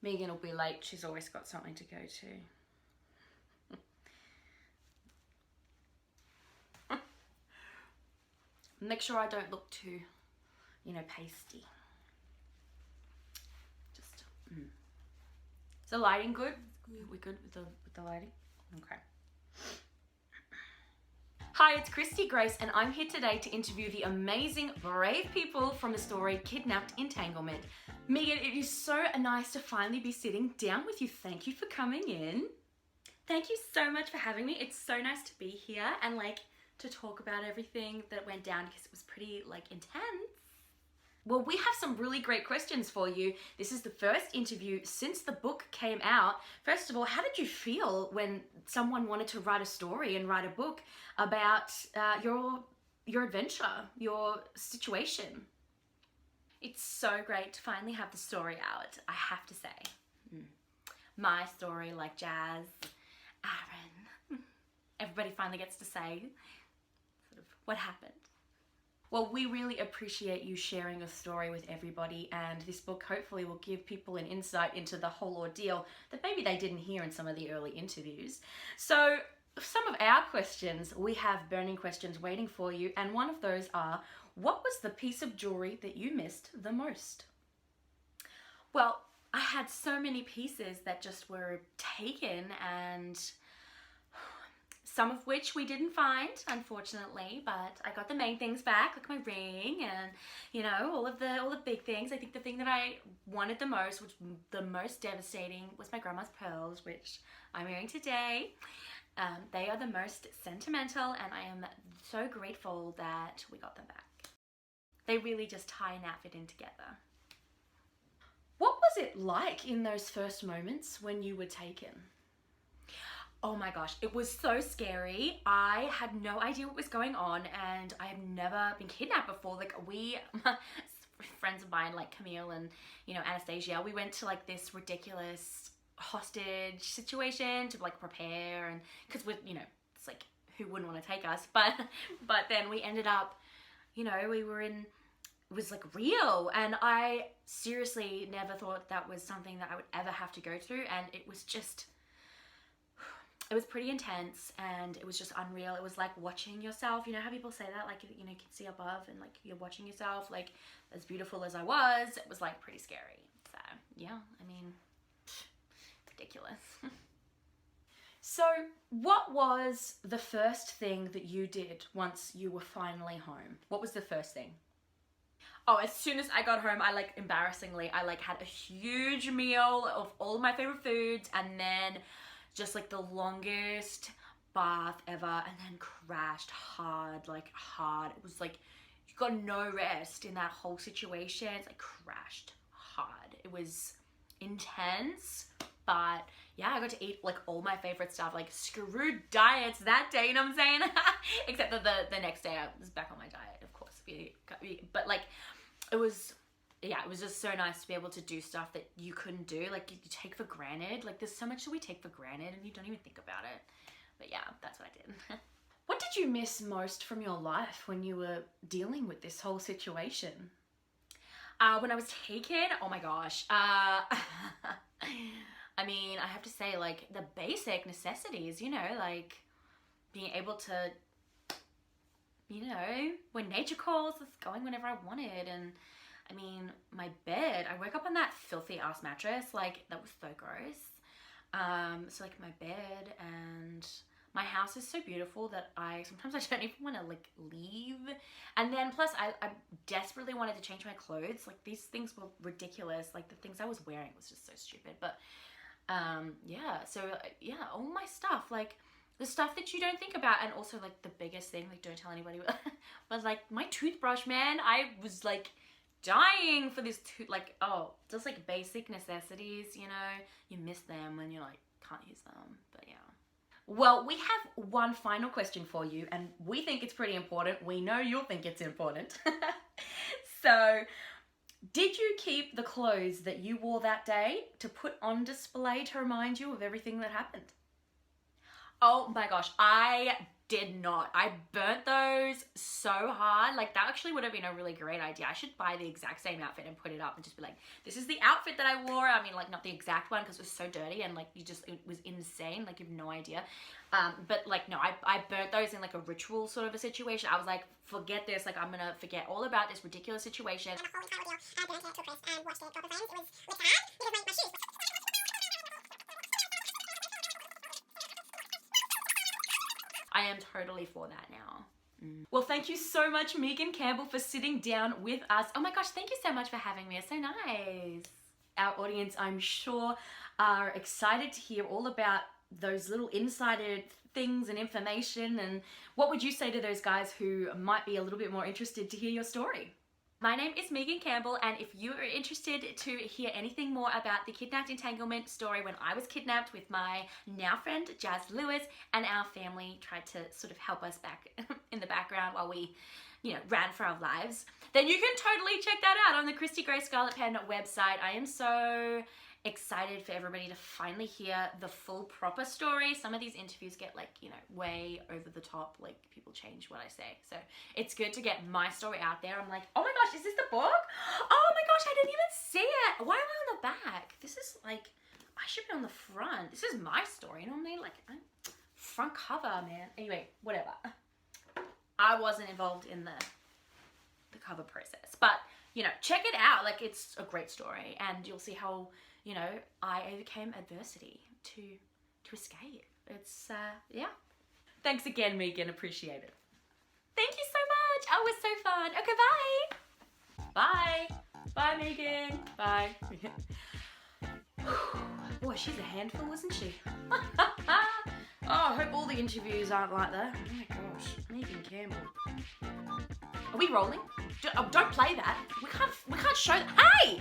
Megan will be late. She's always got something to go to. Make sure I don't look too, pasty. Just, Is the lighting good? We're good with the lighting? Okay. Hi, it's Christy Grace, and I'm here today to interview the amazing, brave people from the story Kidnapped Entanglement. Megan, it is so nice to finally be sitting down with you. Thank you for coming in. Thank you so much for having me. It's so nice to be here and to talk about everything that went down because it was pretty intense. Well, we have some really great questions for you. This is the first interview since the book came out. First of all, how did you feel when someone wanted to write a story and write a book about your adventure, your situation? It's so great to finally have the story out, I have to say. My story, like Jazz, Aaron, everybody finally gets to say sort of what happened. Well, we really appreciate you sharing your story with everybody, and this book hopefully will give people an insight into the whole ordeal that maybe they didn't hear in some of the early interviews. So, some of our questions, we have burning questions waiting for you, and one of those are, what was the piece of jewelry that you missed the most? Well, I had so many pieces that just were taken, and some of which we didn't find, unfortunately, but I got the main things back, like my ring and, all the big things. I think the thing that I wanted the most, which the most devastating, was my grandma's pearls, which I'm wearing today. They are the most sentimental, and I am so grateful that we got them back. They really just tie an outfit in together. What was it like in those first moments when you were taken? Oh my gosh, it was so scary. I had no idea what was going on, and I have never been kidnapped before. Friends of mine, like Camille and, Anastasia, we went to this ridiculous hostage situation to prepare, and because it's who wouldn't want to take us, but then we ended up, we were in, it was real, and I seriously never thought that was something that I would ever have to go through, and it was pretty intense, and it was just unreal. It was like watching yourself. You know how people say that, you can see above, and you're watching yourself, as beautiful as I was. It was pretty scary. So yeah, ridiculous. So what was the first thing that you did once you were finally home? What was the first thing? Oh, as soon as I got home, embarrassingly, I had a huge meal of all of my favorite foods, and then just the longest bath ever, and then crashed hard. It was you got no rest in that whole situation. It's crashed hard. It was intense, but yeah, I got to eat all my favorite stuff. Screw diets that day, you know what I'm saying? Except that the next day I was back on my diet, of course. But it was, yeah, it was just so nice to be able to do stuff that you couldn't do, you take for granted. There's so much that we take for granted and you don't even think about it. But yeah, that's what I did. What did you miss most from your life when you were dealing with this whole situation? When I was taken, oh my gosh. I have to say, the basic necessities, being able to, when nature calls, it's going whenever I wanted, and my bed, I woke up on that filthy ass mattress, that was so gross. So my bed, and my house is so beautiful that sometimes I don't even want to leave. And then plus I desperately wanted to change my clothes. These things were ridiculous. The things I was wearing was just so stupid. But yeah, so yeah, all my stuff, the stuff that you don't think about, and also the biggest thing, don't tell anybody, but my toothbrush, man, I was dying for this just basic necessities, you miss them when you can't use them. But yeah. Well, we have one final question for you, and we think it's pretty important. We know you'll think it's important. So, did you keep the clothes that you wore that day to put on display to remind you of everything that happened? Oh my gosh, I did not. I burnt those so hard. Like, that actually would have been a really great idea. I should buy the exact same outfit and put it up and just be like, this is the outfit that I wore. I mean, like, not the exact one because it was so dirty and like it was insane. Like, you have no idea. But like, no, I burnt those in like a ritual sort of a situation. I was like, forget this. Like, I'm gonna forget all about this ridiculous situation. And the whole entire ordeal, I burnt it, took this, and watched it drop in flames. It was hard because my shoes. I am totally for that now. Well, thank you so much, Megan Campbell, for sitting down with us. Oh my gosh, thank you so much for having me. It's so nice. Our audience, I'm sure, are excited to hear all about those little insider things and information. And what would you say to those guys who might be a little bit more interested to hear your story? My name is Megan Campbell, and if you are interested to hear anything more about the kidnapped entanglement story when I was kidnapped with my now friend Jazz Lewis, and our family tried to sort of help us back in the background while we, you know, ran for our lives, then you can totally check that out on the Christy Grey Scarlet Pen website. I am so excited for everybody to finally hear the full proper story. Some of these interviews get like, you know, way over the top, like people change what I say. So it's good to get my story out there. I'm like, oh my gosh, is this the book? Oh my gosh, I didn't even see it. Why am I on the back? This is like, I should be on the front. This is my story. Normally, like, front cover, man. Anyway, whatever. I wasn't involved in the cover process, but you know, check it out. Like, it's a great story, and you'll see how, you know, I overcame adversity to escape. It's yeah. Thanks again, Megan. Appreciate it. Thank you so much. Oh, it was so fun. Okay, bye. Bye. Bye, Megan. Bye. Boy, she's a handful, isn't she? Oh, I hope all the interviews aren't like that. Oh my gosh, Megan Campbell. Are we rolling? Don't play that. We can't show that. Hey!